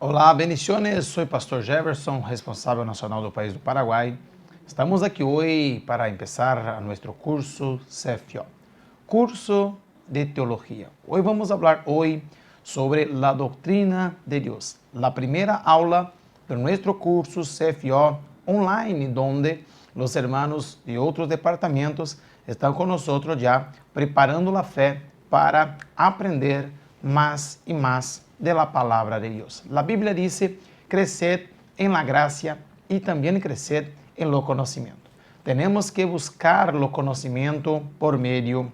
Olá, bendiciones. Soy Pastor Jefferson, responsável nacional do país do Paraguai. Estamos aqui hoje para começar nosso curso CFO, curso de teologia. Hoje vamos falar sobre a doutrina de Deus, a primeira aula de nosso curso CFO online, onde os hermanos de outros departamentos estão conosco já preparando a fé para aprender mais e mais de la palabra de Dios. La Biblia dice, creced en la gracia y también creced en lo conocimiento. Tenemos que buscar lo conocimiento por medio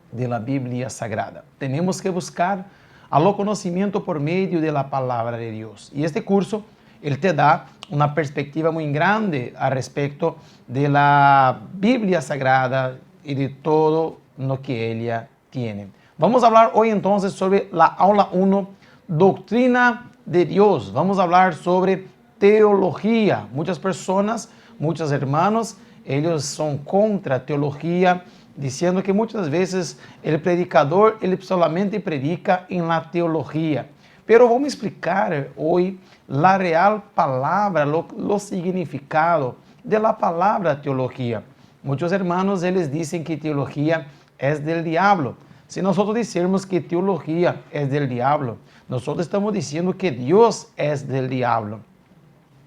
de la Biblia Sagrada. Tenemos que buscar a lo conocimiento por medio de la palabra de Dios. Y este curso, él te da una perspectiva muy grande a respecto de la Biblia Sagrada y de todo lo que ella tiene. Vamos a hablar hoy entonces sobre la aula 1, Doctrina de Dios. Vamos a hablar sobre teología. Muchas personas, muchos hermanos, ellos son contra teología, diciendo que muchas veces el predicador, él solamente predica en la teología. Pero vamos a explicar hoy la real palabra, lo significado de la palabra teología. Muchos hermanos, ellos dicen que teología es del diablo. Si nosotros decimos que teología es del diablo, nosotros estamos diciendo que Dios es del diablo,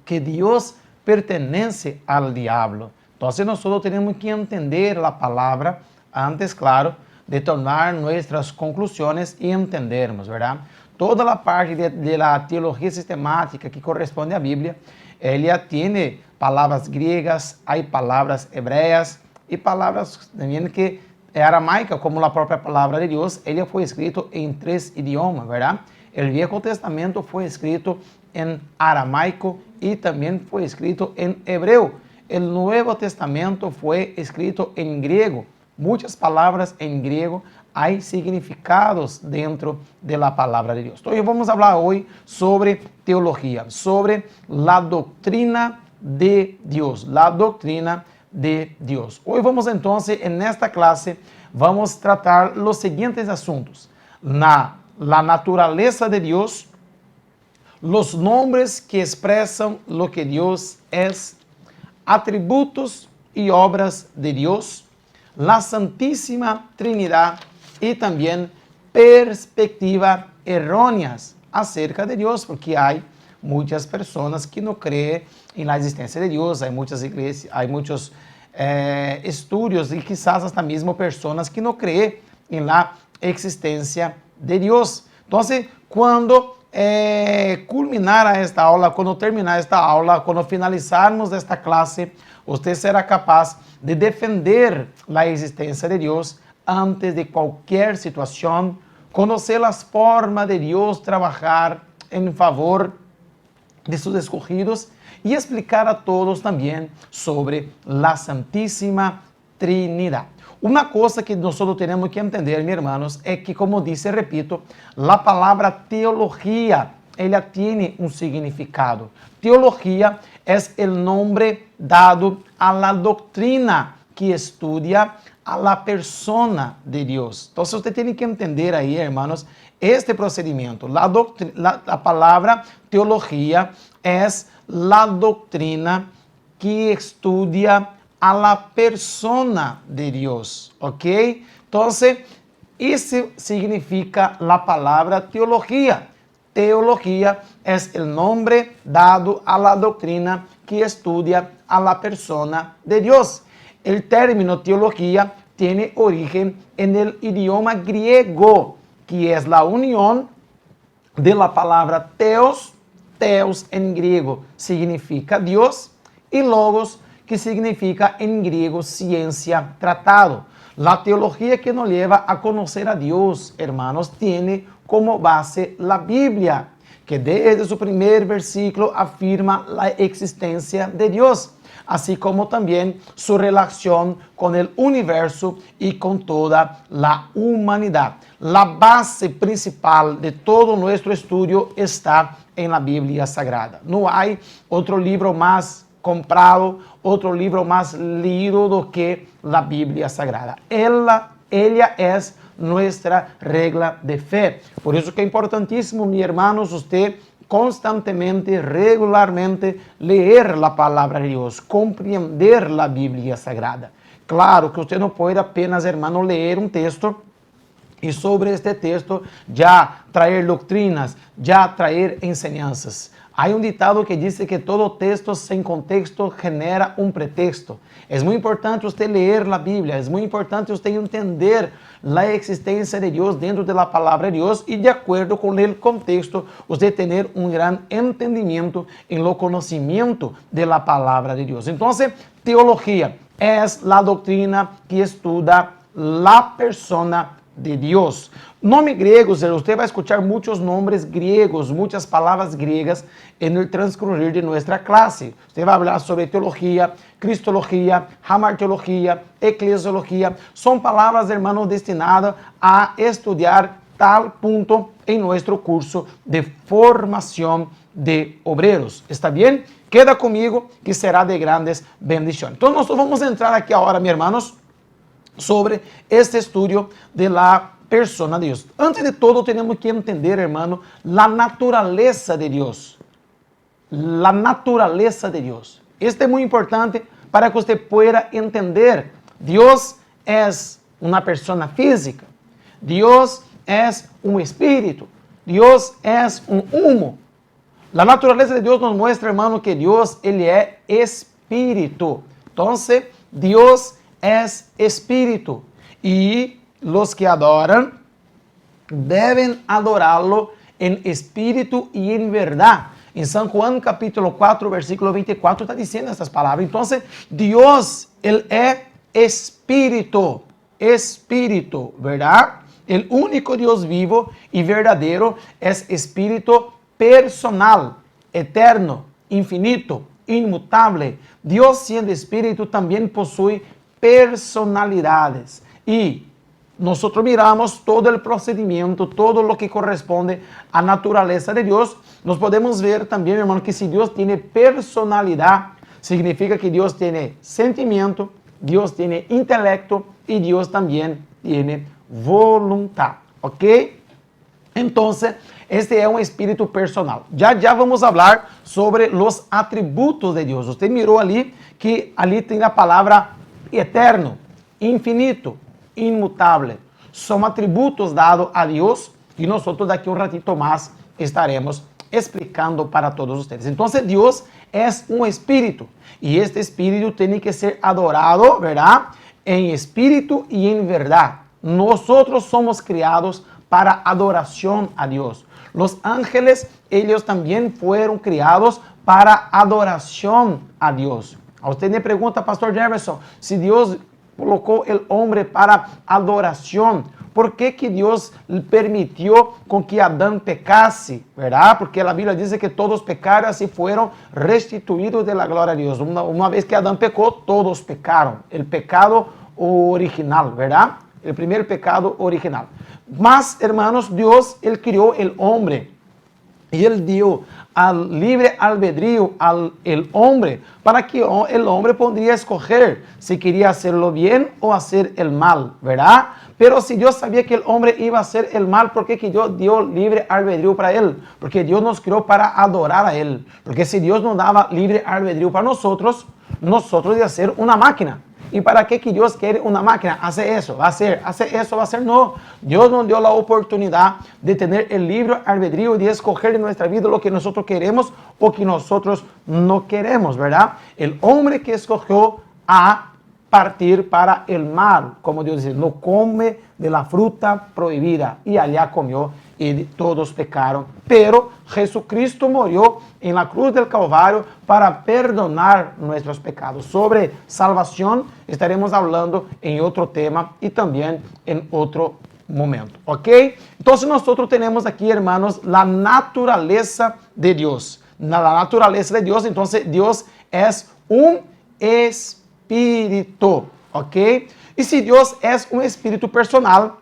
que Dios pertenece al diablo. Entonces nosotros tenemos que entender la palabra antes, claro, de tomar nuestras conclusiones y entendernos, ¿verdad? Toda la parte de la teología sistemática que corresponde a Biblia, ella tiene palabras griegas, hay palabras hebreas y palabras también que aramaica, como a própria palavra de Deus, ele foi escrito em 3 idiomas, ¿verdad? O Viejo Testamento foi escrito em aramaico e também foi escrito em hebreu. O Novo Testamento foi escrito em grego. Muitas palavras em grego, há significados dentro da palavra de Deus. Então, vamos falar hoje sobre teologia, sobre a doutrina de Deus, a doutrina de Dios. Hoy vamos entonces, en esta clase, vamos a tratar los siguientes asuntos. La naturaleza de Dios, los nombres que expresan lo que Dios es, atributos y obras de Dios, la Santísima Trinidad y también perspectivas erróneas acerca de Dios, porque hay muitas pessoas que não creem na existência de Deus, há muitas igrejas, há muitos estudos e quizás até mesmo pessoas que não creem na existência de Deus. Então, quando culminar esta aula, quando terminar esta aula, quando finalizarmos esta classe, você será capaz de defender a existência de Deus antes de qualquer situação, conhecer as formas de Deus trabalhar em favor de sus escogidos y explicar a todos también sobre la Santísima Trinidad. Una cosa que nosotros tenemos que entender, mis hermanos, es que, como dice, repito, la palabra teología, ella tiene un significado. Teología es el nombre dado a la doctrina que estudia a la persona de Dios. Entonces, usted tiene que entender ahí, hermanos, este procedimiento. La palabra teología es la doctrina que estudia a la persona de Dios, ¿ok? Entonces, eso significa la palabra teología. Teología es el nombre dado a la doctrina que estudia a la persona de Dios. El término teología tiene origen en el idioma griego, que es la unión de la palabra teos. Teos en griego significa Dios y logos, que significa en griego ciencia, tratado. La teología que nos lleva a conocer a Dios, hermanos, tiene como base la Biblia, que desde su primer versículo afirma la existencia de Dios, así como también su relación con el universo y con toda la humanidad. La base principal de todo nuestro estudio está en la Biblia Sagrada. No hay otro libro más comprado, otro libro más leído do que la Biblia Sagrada. Ella es nuestra regla de fe. Por isso que é importantíssimo, meus irmãos, você constantemente, regularmente, leer la palabra de Dios, compreender la Biblia Sagrada. Claro que usted no puede apenas, hermano, leer un texto y sobre este texto ya traer doctrinas, ya traer enseñanzas. Hay un ditado que dice que todo texto sin contexto genera un pretexto. Es muy importante usted leer la Biblia, es muy importante usted entender la existencia de Dios dentro de la palabra de Dios y de acuerdo con el contexto, usted tener un gran entendimiento en lo conocimiento de la palabra de Dios. Entonces, teología es la doctrina que estudia la persona de Dios. Nome griegos, usted va a escuchar muchos nombres griegos, muchas palabras griegas en el transcurrir de nuestra clase. Usted va a hablar sobre teología, cristología, hamarteología, eclesiología. Son palabras, hermanos, destinadas a estudiar tal punto en nuestro curso de formación de obreros. ¿Está bien? Queda conmigo que será de grandes bendiciones. Entonces nosotros vamos a entrar aquí ahora, mis hermanos, sobre este estudio de la persona de Dios. Antes de todo, tenemos que entender, hermano, la naturaleza de Dios. La naturaleza de Dios. Esto es muy importante para que usted pueda entender. Dios es una persona física. Dios es un espíritu. Dios es un humo. La naturaleza de Dios nos muestra, hermano, que Dios, Él es espíritu. Entonces, Dios es espíritu y los que adoran deben adorarlo en espíritu y en verdad. En San Juan capítulo 4, versículo 24 está diciendo estas palabras. Entonces, Dios, Él es espíritu, espíritu, ¿verdad? El único Dios vivo y verdadero es espíritu personal, eterno, infinito, inmutable. Dios, siendo espíritu, también posee personalidades. Y nosotros miramos todo el procedimiento, todo lo que corresponde a naturaleza de Dios. Nos podemos ver también, hermano, que si Dios tiene personalidad, significa que Dios tiene sentimiento, Dios tiene intelecto y Dios también tiene voluntad. ¿Ok? Entonces, este es un espíritu personal. Ya vamos a hablar sobre los atributos de Dios. Usted miró ali que ali tem a palavra eterno, infinito, inmutable. São atributos dados a Deus e nós daqui um ratito mais estaremos explicando para todos ustedes. Então, Deus é um espírito e este espírito tem que ser adorado, ¿verdad? Em espírito e em verdade. Nós somos criados para adoração a Deus. Los ángeles, ellos también fueron criados para adoración a Dios. A usted me pregunta, Pastor Jefferson, si Dios colocó el hombre para adoración, ¿por qué que Dios permitió con que Adán pecase? ¿Verdad? Porque la Biblia dice que todos pecaron y fueron restituidos de la gloria de Dios. Una vez que Adán pecó, todos pecaron. El pecado original, ¿verdad? El primer pecado original. Mas, hermanos, Dios, Él crió el hombre y Él dio al libre albedrío al hombre para que el hombre podría escoger si quería hacerlo bien o hacer el mal, ¿verdad? Pero si Dios sabía que el hombre iba a hacer el mal, ¿por qué que Dios dio libre albedrío para él? Porque Dios nos creó para adorar a Él. Porque si Dios nos daba libre albedrío para nosotros iba a ser una máquina. ¿Y para qué que Dios quiere una máquina? Hace eso, va a hacer, no. Dios nos dio la oportunidad de tener el libre albedrío y de escoger en nuestra vida lo que nosotros queremos o que nosotros no queremos, ¿verdad? El hombre que escogió a partir para el mal, como Dios dice, no come de la fruta prohibida, y allá comió y todos pecaron. Pero Jesucristo murió en la cruz del Calvario para perdonar nuestros pecados. Sobre salvación estaremos hablando en otro tema y también en otro momento. ¿Ok? Entonces nosotros tenemos aquí, hermanos, la naturaleza de Dios. La naturaleza de Dios, entonces Dios es un espíritu. ¿Ok? Y si Dios es un espíritu personal,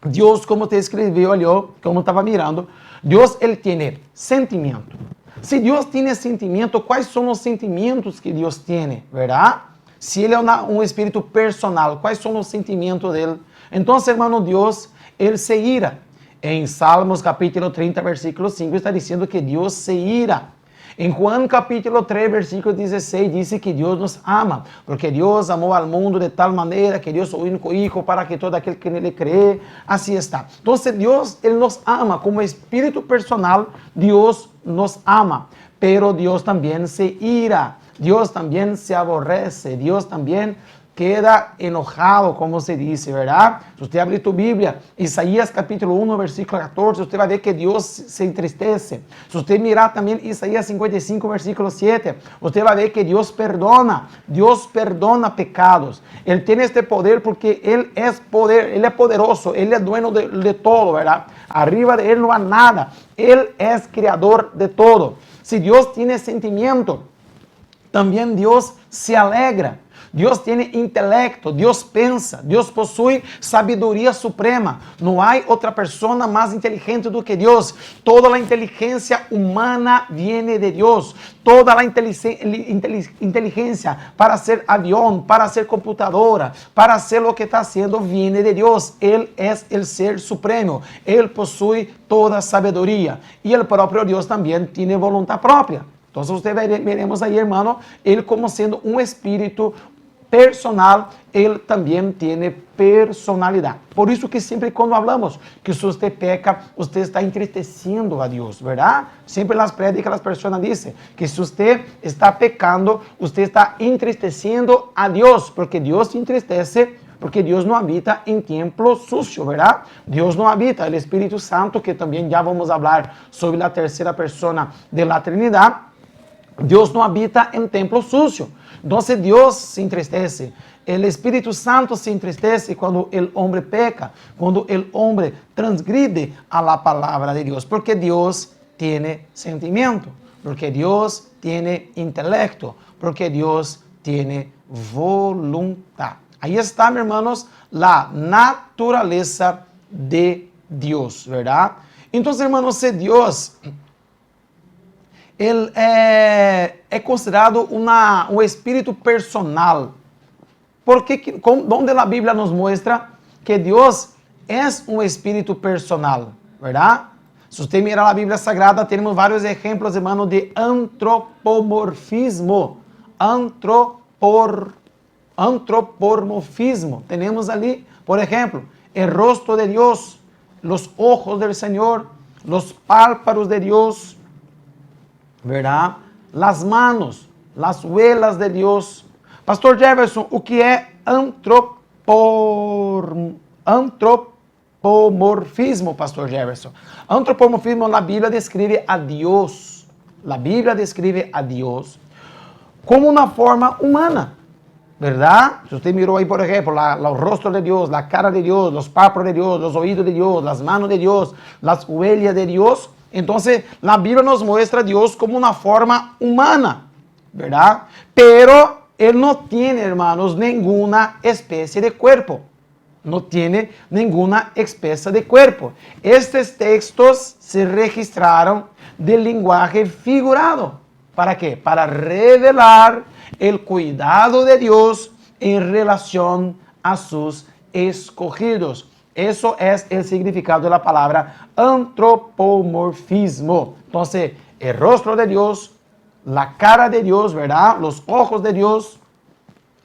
Dios, como te escribió yo, como estaba mirando, Dios, Él tiene sentimiento. Si Dios tiene sentimiento, ¿cuáles son los sentimientos que Dios tiene? ¿Verdad? Si Él es un espíritu personal, ¿cuáles son los sentimientos de Él? Entonces, hermano, Dios, Él se ira, En Salmos capítulo 30, versículo 5, está diciendo que Dios se ira. En Juan capítulo 3, versículo 16, dice que Dios nos ama, porque Dios amó al mundo de tal manera que dio su único Hijo para que todo aquel que en él cree, así está. Entonces Dios, Él nos ama como espíritu personal, Dios nos ama, pero Dios también se ira, Dios también se aborrece, Dios también queda enojado, como se dice, ¿verdad? Si usted abre tu Biblia, Isaías capítulo 1, versículo 14, usted va a ver que Dios se entristece. Si usted mirar también Isaías 55, versículo 7, usted va a ver que Dios perdona pecados. Él tiene este poder porque Él es poderoso, Él es dueño de todo, ¿verdad? Arriba de Él no hay nada, Él es creador de todo. Si Dios tiene sentimiento, también Dios se alegra. Dios tiene intelecto, Dios pensa, Dios possui sabedoria suprema. Não há outra persona mais inteligente do que Deus. Toda a inteligência humana viene de Deus. Toda a inteligência para ser avião, para ser computadora, para ser o que está sendo, viene de Deus. Ele é o ser supremo. Ele possui toda a sabedoria. E o próprio Deus também tem vontade própria. Então, usted veremos aí, hermano, ele como sendo um espírito personal, ele também tem personalidade. Por isso que sempre quando falamos que se você peca, você está entristecendo a Deus, verdade? Sempre nas prédicas as pessoas dizem que se você está pecando, você está entristecendo a Deus, porque Deus se entristece, porque Deus não habita em templo sucio, ¿verdad? Deus não habita, o Espírito Santo, que também já vamos falar sobre a terceira persona de la Trinidad, Deus não habita em templo sucio. Então, Deus se entristece. O Espírito Santo se entristece quando o homem peca, quando o homem transgride a la palavra de Deus, porque Deus tem sentimento, porque Deus tem intelecto, porque Deus tem voluntad. Aí está, meus irmãos, a natureza de Deus, ¿verdad? Então, irmãos, se Deus ele é considerado um espírito personal. Porque onde a Bíblia nos mostra que Deus é um espírito personal, ¿verdad? Se você mirar a Bíblia Sagrada, temos vários exemplos, hermano, de antropomorfismo. Antropomorfismo. Temos ali, por exemplo, o rosto de Deus, os ojos del Senhor, os párpados de Deus, ¿verdad? Las manos, las huelas de Dios. Pastor Jefferson, o que é antropomorfismo, Pastor Jefferson? Antropomorfismo na Bíblia descreve a Deus. A Bíblia descreve a Deus como uma forma humana, ¿verdad? Si usted miró ahí, por ejemplo, los rostros de Dios, la cara de Dios, los párpados de Dios, los oídos de Dios, las manos de Dios, las huellas de Dios. Entonces, la Biblia nos muestra a Dios como una forma humana, ¿verdad? Pero Él no tiene, hermanos, ninguna especie de cuerpo. No tiene ninguna especie de cuerpo. Estos textos se registraron del lenguaje figurado. ¿Para qué? Para revelar el cuidado de Dios en relación a sus escogidos. Eso es el significado de la palabra antropomorfismo. Entonces, el rostro de Dios, la cara de Dios, ¿verdad? Los ojos de Dios,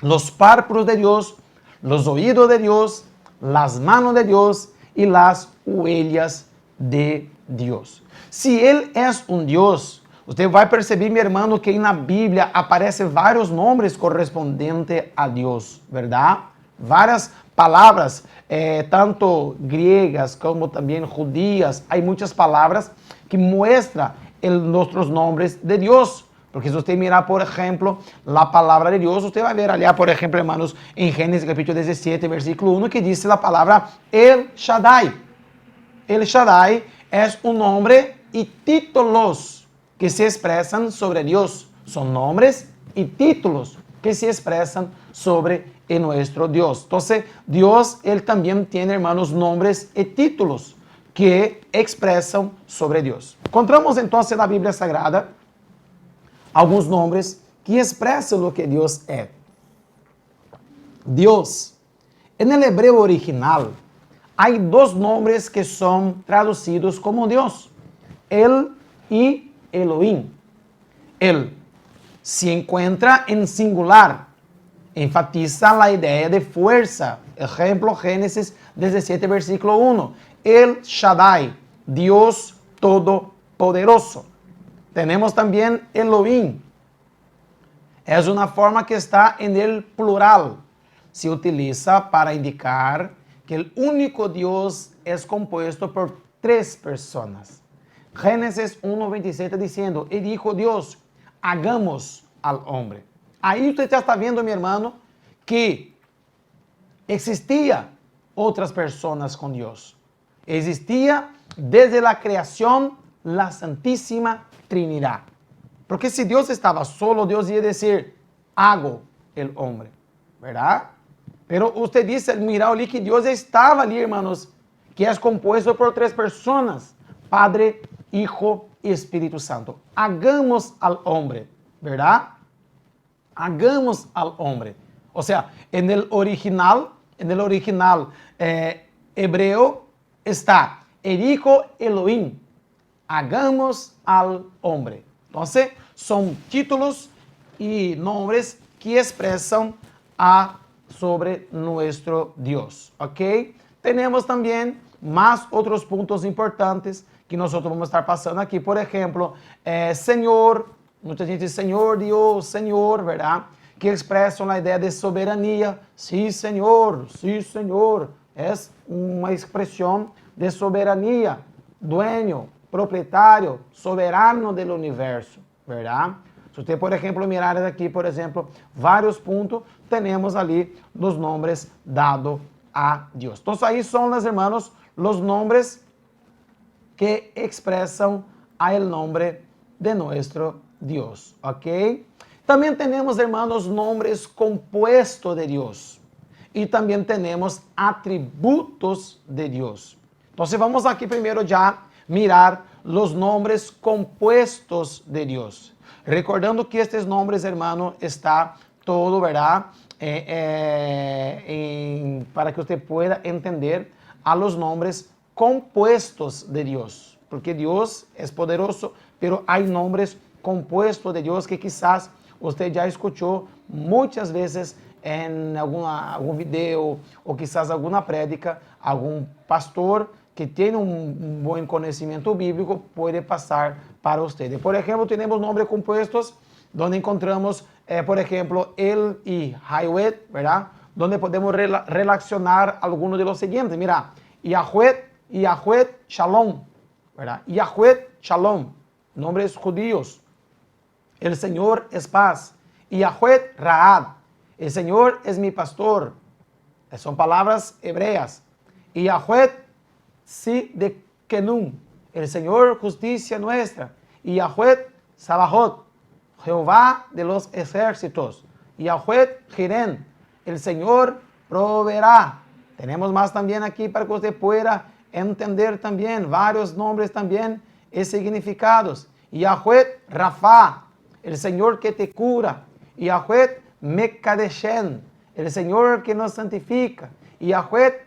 los párpados de Dios, los oídos de Dios, las manos de Dios y las huellas de Dios. Si Él es un Dios, você vai perceber, meu irmão, que na Bíblia aparecem vários nomes correspondentes a Deus, verdade? Várias palavras, tanto griegas como também judias. Há muitas palavras que mostram nossos nomes de Deus. Porque se você mirar, por exemplo, a palavra de Deus, você vai ver ali, por exemplo, hermanos, em Gênesis capítulo 17, versículo 1, que diz a palavra El Shaddai. El Shaddai é um nome e títulos que se expresan sobre Dios. Son nombres y títulos que se expresan sobre nuestro Dios. Entonces, Dios, Él también tiene, hermanos, nombres y títulos que expresan sobre Dios. Encontramos entonces en la Biblia Sagrada algunos nombres que expresan lo que Dios es. Dios, en el hebreo original, hay dos nombres que son traducidos como Dios, Él y Elohim. Él se encuentra en singular, enfatiza la idea de fuerza. Ejemplo, Génesis 17, versículo 1. El Shaddai, Dios Todopoderoso. Tenemos también Elohim. Es una forma que está en el plural. Se utiliza para indicar que el único Dios es compuesto por tres personas. Génesis 1:27 diciendo, y dijo Dios, hagamos al hombre. Ahí usted ya está viendo, mi hermano, que existía otras personas con Dios. Existía desde la creación la Santísima Trinidad. Porque si Dios estaba solo, Dios iba a decir, hago el hombre, ¿verdad? Pero usted dice, mira ali que Dios estaba ali, hermanos, que es compuesto por tres personas, Padre, Hijo y Espíritu Santo. Hagamos al hombre, ¿verdad? Hagamos al hombre. O sea, en el original hebreo está el Hijo Elohim. Hagamos al hombre. Entonces, son títulos y nombres que expresan sobre nuestro Dios. ¿Ok? Tenemos también más otros puntos importantes que nosotros vamos a estar pasando aquí. Por ejemplo, Señor, mucha gente dice Señor Dios, Señor, ¿verdad? Que expresan la idea de soberanía. Sí, Señor, es una expresión de soberanía, dueño, proprietário, soberano del universo, ¿verdad? Se usted, por ejemplo, mirar aqui, por exemplo, vários pontos, temos ali os nomes dados a Deus. Então, aí são, meus irmãos, os nomes que expressam a el nombre de nuestro Deus, ok? Também temos, irmãos, nomes compuestos de Deus. E também temos atributos de Deus. Então, vamos aqui primeiro já mirar os nomes compuestos de Deus. Recordando que estes nomes, hermano, está todo, ¿verdad? Para que usted pueda entender a los nombres compuestos de Dios. Porque Dios es poderoso, pero hay nombres compuestos de Dios que quizás usted ya escuchó muchas veces en algún video o quizás alguna prédica, algún pastor que tem bom conhecimento bíblico pode passar para vocês. Por exemplo, temos nomes compostos, onde encontramos, por exemplo, El e Yahweh, ¿verdad? Donde podemos relacionar algunos de los siguientes. Mira, Yahweh Shalom, ¿verdad? Yahweh Shalom, nombres judíos. El Señor es paz. Yahweh Raad, el Señor es mi pastor. Son palabras hebreas. Yahweh Sí de Kenum, el Señor justicia nuestra, y Yahweh Sabaoth, Jehová de los ejércitos, y Yahweh Jirén, el Señor proveerá. Tenemos más también aquí para que usted pueda entender también varios nombres también y significados. Y Yahweh Rafa, el Señor que te cura, y Yahweh Mekadeshen, el Señor que nos santifica, y Yahweh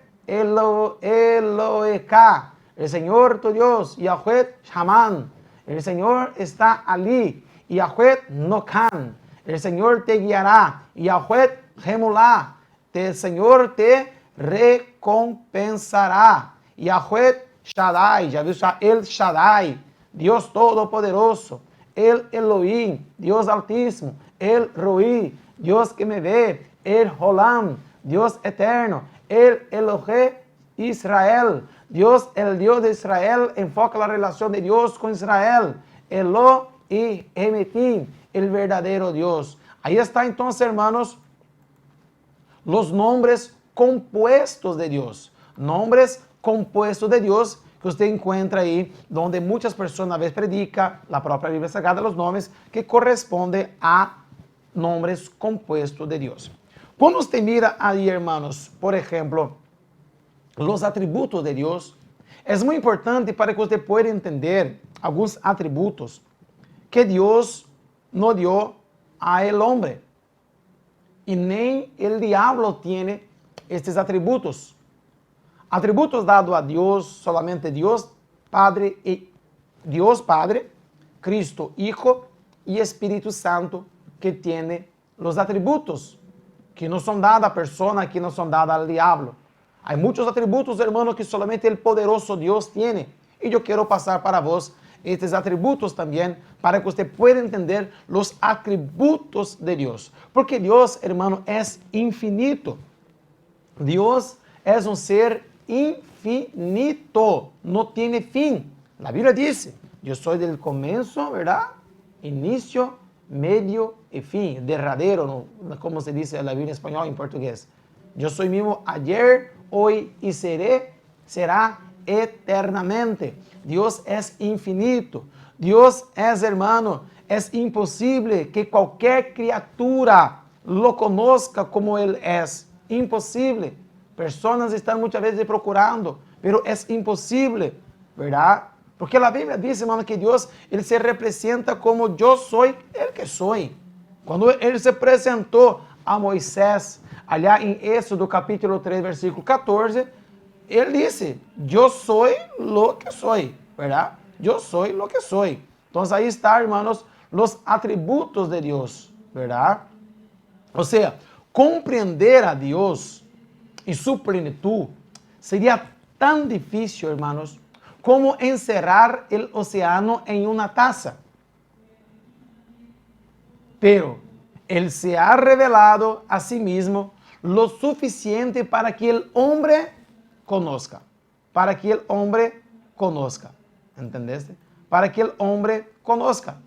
Eloeka, el Señor tu Dios, Yahweh Shaman, el Señor está allí, Yahweh Nokan, el Señor te guiará, Yahweh Gemulá, el Señor te recompensará, Yahweh Shaddai, ya visto el Shaddai, Dios Todopoderoso, el Elohim, Dios Altísimo, el Roi, Dios que me ve, el Holam, Dios Eterno, el Elohe Israel, Dios, el Dios de Israel, enfoca la relación de Dios con Israel, Elo y Emetim, el verdadero Dios. Ahí está entonces, hermanos, los nombres compuestos de Dios, nombres compuestos de Dios que usted encuentra ahí, donde muchas personas a veces predica la propia Biblia Sagrada, los nombres que corresponden a nombres compuestos de Dios. Cuando usted mira ahí, hermanos, por ejemplo, los atributos de Dios, es muy importante para que usted pueda entender algunos atributos que Dios no dio a el hombre. Y ni el diablo tiene estos atributos. Atributos dados a Dios, solamente Dios Padre, Cristo Hijo y Espíritu Santo, que tiene los atributos que no son dados a persona, que no son dados al diablo. Hay muchos atributos, hermanos, que solamente el poderoso Dios tiene. Y yo quiero pasar para vos estos atributos también, para que usted pueda entender los atributos de Dios. Porque Dios, hermano, es infinito. Dios es un ser infinito, no tiene fin. La Biblia dice, yo soy del comienzo, ¿verdad? Inicio, medio y fin, derradero, ¿no? Como se dice en la Biblia en español y en portugués. Yo soy mismo ayer, hoy y será eternamente. Dios es infinito. Dios es, hermano, es imposible que cualquier criatura lo conozca como Él es. Imposible. Personas están muchas veces procurando, pero es imposible, ¿verdad? Porque la Biblia dice, hermano, que Dios, Él se representa como yo soy el que soy. Cuando Él se presentó a Moisés, allá en Éxodo capítulo 3, versículo 14, Él dice, yo soy lo que soy, ¿verdad? Yo soy lo que soy. Entonces ahí está, hermanos, los atributos de Dios, ¿verdad? O sea, compreender a Dios y su plenitud sería tan difícil, hermanos, como encerrar el océano en una taza. Pero Él se ha revelado a sí mismo lo suficiente para que el hombre conozca. Para que el hombre conozca. ¿Entendiste? Para que el hombre conozca.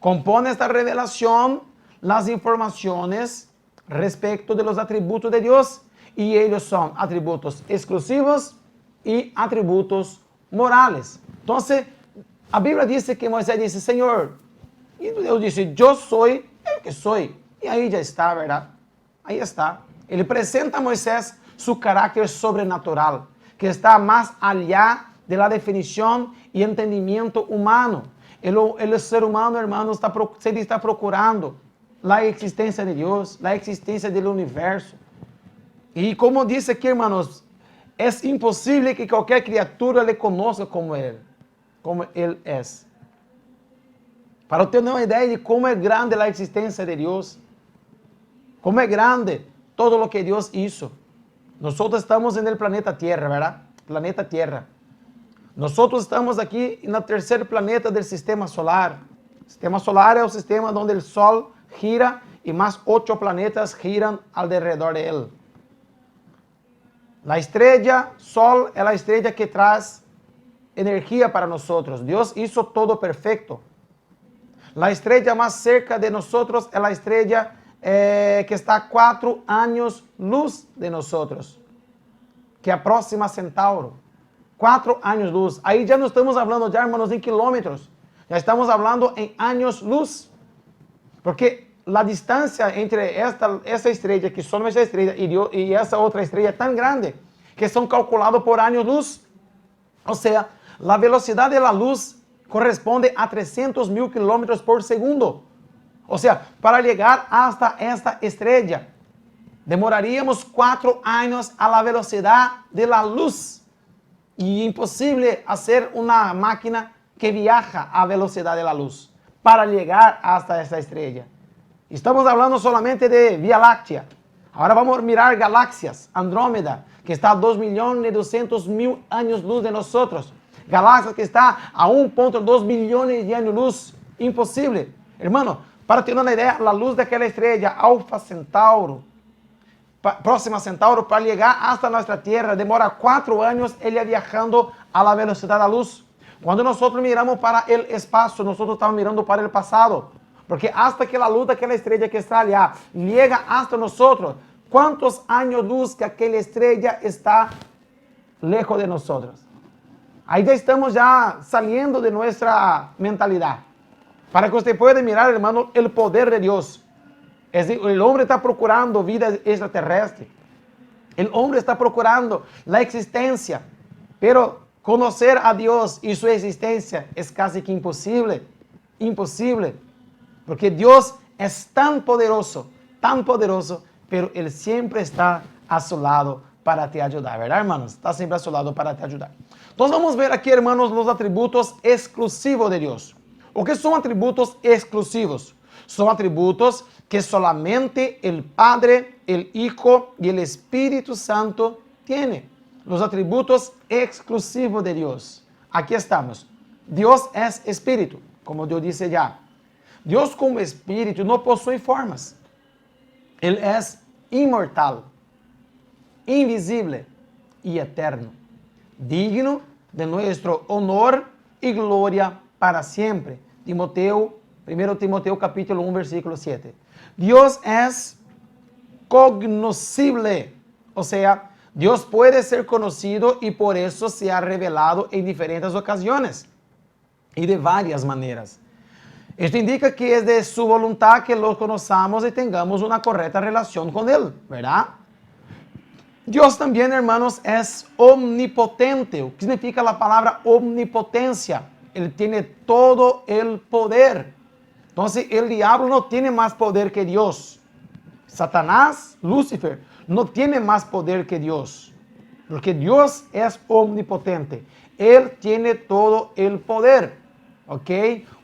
Compone esta revelación las informaciones respecto de los atributos de Dios, y ellos son atributos exclusivos y atributos morales. Entonces, la Biblia dice que Moisés dice, Señor, y Dios dice, yo soy el que soy. Y ahí ya está, ¿verdad? Ahí está. Él presenta a Moisés su carácter sobrenatural, que está más allá de la definición y entendimiento humano. El ser humano, hermano, se está procurando la existencia de Dios, la existencia del universo. Y como dice aquí, hermanos, es imposible que cualquier criatura le conozca como Él es. Para tener una idea de cómo es grande la existencia de Dios, cómo es grande todo lo que Dios hizo. Nosotros estamos en el planeta Tierra, ¿verdad? Planeta Tierra. Nosotros estamos aquí en el tercer planeta del sistema solar. El sistema solar es el sistema donde el Sol gira y más 8 planetas giran alrededor de él. La estrella Sol es la estrella que trae energía para nosotros. Dios hizo todo perfecto. La estrella más cerca de nosotros es la estrella que está a 4 años luz de nosotros, que aproxima a Centauro. 4 años luz. Ahí ya no estamos hablando ya, hermanos, en kilómetros. Ya estamos hablando en años luz. Porque la distancia entre esa estrella, que son esa estrella, y esa otra estrella es tan grande, que son calculados por años luz. O sea, la velocidad de la luz corresponde a 300.000 kilómetros por segundo. O sea, para llegar hasta esta estrella, demoraríamos 4 años a la velocidad de la luz. Y imposible hacer una máquina que viaja a velocidad de la luz para llegar hasta esta estrella. Estamos hablando solamente de Vía Láctea. Ahora vamos a mirar galaxias. Andrómeda, que está a 2.200.000 años luz de nosotros. Galaxias que está a 1.2 billones de años luz. Imposible. Hermano, para tener una idea, la luz de aquella estrella, Alfa Centauro, Próxima Centauro, para llegar hasta nuestra Tierra, demora 4 años ella viajando a la velocidad de la luz. Cuando nosotros miramos para el espacio, nosotros estamos mirando para el pasado. Porque hasta que la luz de aquella estrella que está allá llega hasta nosotros, ¿cuántos años luz que aquella estrella está lejos de nosotros? Ahí ya estamos ya saliendo de nuestra mentalidad. Para que usted pueda mirar, hermano, el poder de Dios. Es decir, el hombre está procurando vida extraterrestre. El hombre está procurando la existencia. Pero conocer a Dios y su existencia es casi que imposible. Imposible. Porque Dios es tan poderoso, pero Él siempre está a su lado para te ayudar, ¿verdad, hermanos? Está siempre a su lado para te ayudar. Entonces vamos a ver aquí, hermanos, los atributos exclusivos de Dios. ¿O qué son atributos exclusivos? Son atributos que solamente el Padre, el Hijo y el Espíritu Santo tienen. Los atributos exclusivos de Dios. Aquí estamos. Dios es espíritu, como Dios dice ya. Dios como espíritu no posee formas. Él es inmortal, invisible y eterno, digno de nuestro honor y gloria para siempre. 1 Timoteo capítulo 1, versículo 7. Dios es cognoscible, o sea, Dios puede ser conocido y por eso se ha revelado en diferentes ocasiones y de varias maneras. Esto indica que es de su voluntad que lo conozcamos y tengamos una correcta relación con Él, ¿verdad? Dios también, hermanos, es omnipotente. ¿Qué significa la palabra omnipotencia? Él tiene todo el poder. Entonces, el diablo no tiene más poder que Dios. Satanás, Lucifer, no tiene más poder que Dios. Porque Dios es omnipotente. Él tiene todo el poder. ¿Ok?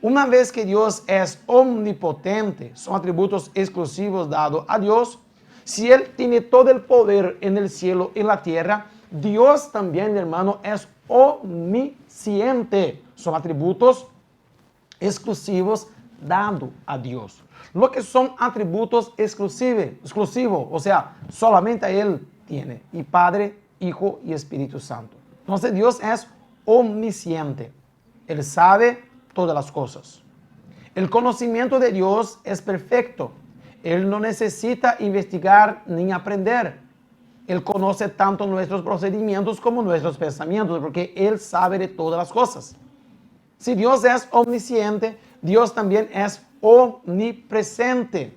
Una vez que Dios es omnipotente, son atributos exclusivos dados a Dios. Si Él tiene todo el poder en el cielo y en la tierra, Dios también, hermano, es omnisciente. Son atributos exclusivos dados a Dios. Lo que son atributos exclusivos, o sea, solamente Él tiene. Y Padre, Hijo y Espíritu Santo. Entonces Dios es omnisciente. Él sabe todas las cosas. El conocimiento de Dios es perfecto. Él no necesita investigar ni aprender. Él conoce tanto nuestros procedimientos como nuestros pensamientos, porque Él sabe de todas las cosas. Si Dios es omnisciente, Dios también es omnipresente.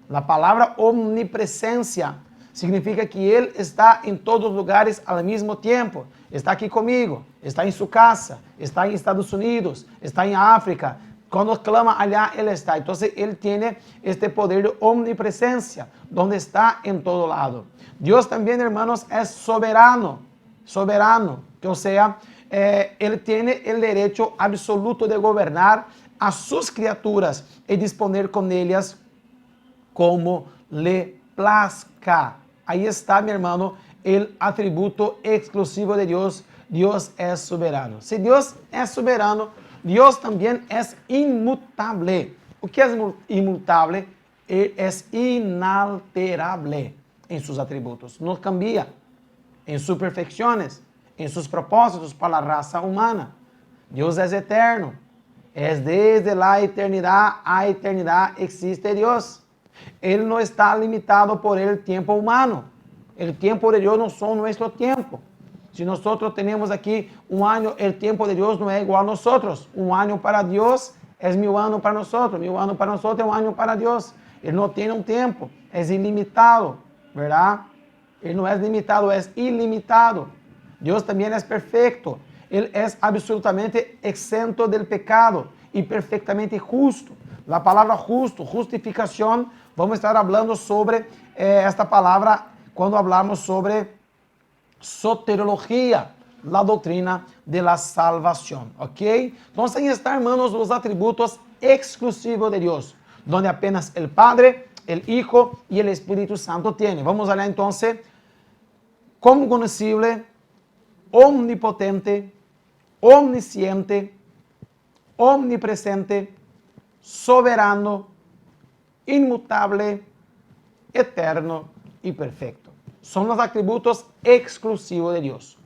La palabra omnipresencia significa que Él está en todos lugares al mismo tiempo. Está aquí conmigo, está en su casa, está en Estados Unidos, está en África. Cuando clama allá, Él está. Entonces, Él tiene este poder de omnipresencia, donde está en todo lado. Dios también, hermanos, es soberano. Soberano, o sea, Él tiene el derecho absoluto de gobernar a sus criaturas y disponer con ellas como le plazca. Ahí está, mi hermano, el atributo exclusivo de Dios. Dios es soberano. Si Dios es soberano, Dios también es inmutable. O que es inmutable? Es inalterable en sus atributos. No cambia en sus perfecciones, en sus propósitos para la raza humana. Dios es eterno. Es desde la eternidad a eternidad existe Dios. Él no está limitado por el tiempo humano. El tiempo de Dios no son nuestro tiempo. Si nosotros tenemos aquí un año, el tiempo de Dios no es igual a nosotros. Un año para Dios es 1000 años para nosotros. 1000 años para nosotros es un año para Dios. Él no tiene un tiempo. Es ilimitado, ¿verdad? Él no es limitado, es ilimitado. Dios también es perfecto. Él es absolutamente exento del pecado y perfectamente justo. La palabra justo, justificación, vamos a estar hablando sobre esta palabra cuando hablamos sobre soteriología, la doctrina de la salvación, ¿ok? Entonces ahí están, hermanos, los atributos exclusivos de Dios, donde apenas el Padre, el Hijo y el Espíritu Santo tienen. Vamos a leer entonces, cognoscible, omnipotente, omnisciente, omnipresente, soberano, inmutable, eterno y perfecto. Son los atributos exclusivos de Dios.